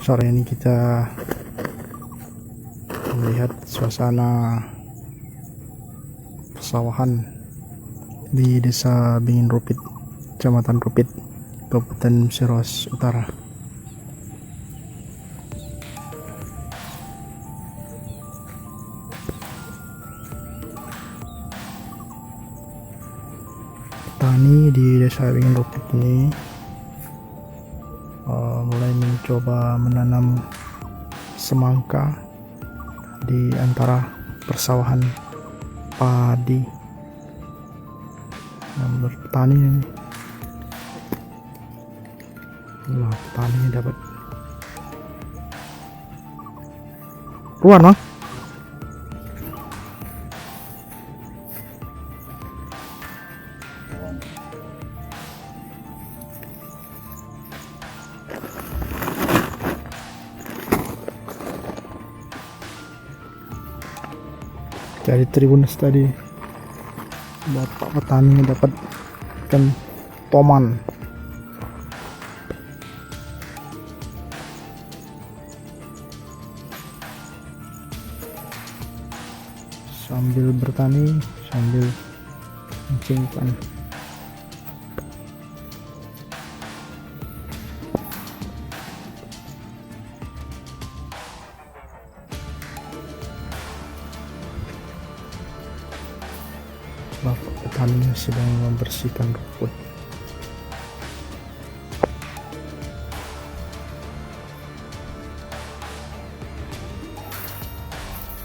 Sore ini kita melihat suasana persawahan di Desa Bingin Rupit, Kecamatan Rupit, Kabupaten Siros Utara. Petani di Desa Bingin Rupit ini mulai mencoba menanam semangka di antara persawahan padi. Bertani ini, nah, petani dapat keluar, Mang. Dari Tribunus tadi bapak petani dapat ikan toman. Sambil bertani sambil mancing ikan. Bapak petani sedang membersihkan rumput.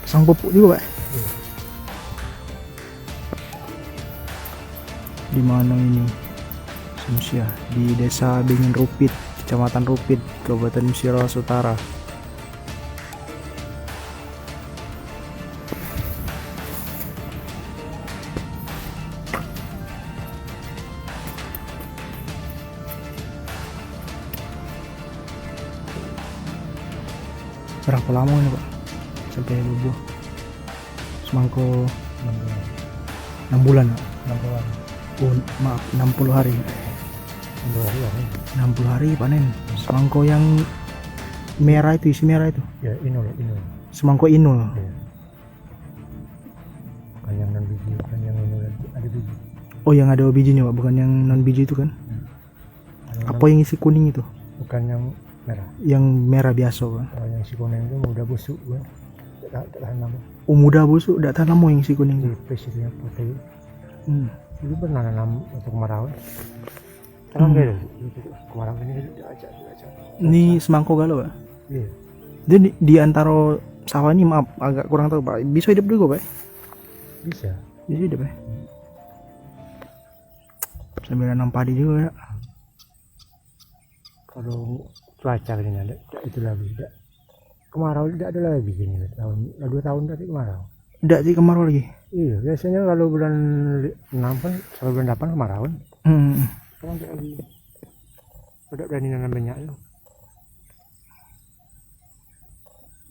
Sang pupuk juga, Pak. Di mana ini? Semsia di Desa Bingin Rupit, Kecamatan Rupit, Kabupaten Siros Utara. Berapa lama ini, Pak, sampai bubuh semangko? 6 bulan, Pak. 6 bulan. Oh, maaf, 60 hari. 60 hari panen. Semangko yang merah itu, isi merah itu. Ya, inul. Semangko inul. Ya. Bukan yang non biji, bukan yang inul ada biji. Oh, yang ada bijinya, Pak, bukan yang non biji itu kan? Apa yang isi kuning itu? Bukan yang merah. Yang merah biasa, Pak. Kalau yang si kuning itu udah busuk, Pak. Tak tahan lama. Oh, mudah busuk, tidak tahan lama yang isi kuning itu. Tipis itu yang putih. Dulu pernah nanam untuk kemarau. Tanam gitu. Kemarau ini diajak. Ini semangko galau, Pak. Iya. Dia di antara sawah ini, maaf, agak kurang tahu, Pak. Bisa hidup juga, Pak? Bisa. Bisa hidup, Pak. Sambil nanam padi juga, ya. Kalau cuaca ini ada, itu lagi tidak. Kemarau tidak ada lagi gini. 2 tahun tadi kemarau. Tidak sih kemarau lagi. Iya, biasanya kalau bulan 6 kan sampai bulan 8 kemarau kan. Sekarang tidak lagi. Tidak berani nanam banyak itu.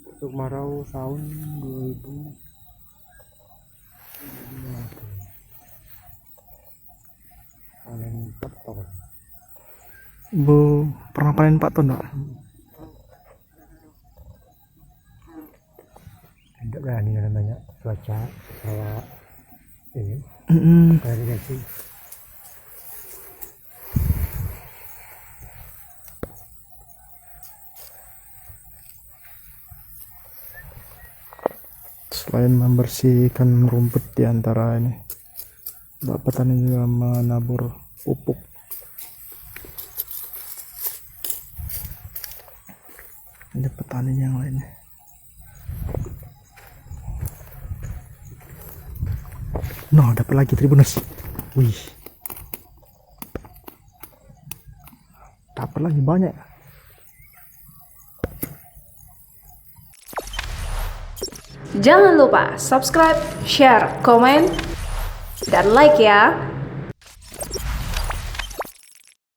Untuk kemarau tahun 2000 panen 4 ton. Bu, pernah panen 4 ton, Pak? Tidak berani nanam banyak cuaca kayak ini. Variasi. Selain membersihkan rumput di antara ini, Bapak petani juga menabur pupuk. Ini petani yang lainnya. No, dapat lagi Tribunus. Wih, dapat lagi banyak. Jangan lupa subscribe, share, komen, dan like ya.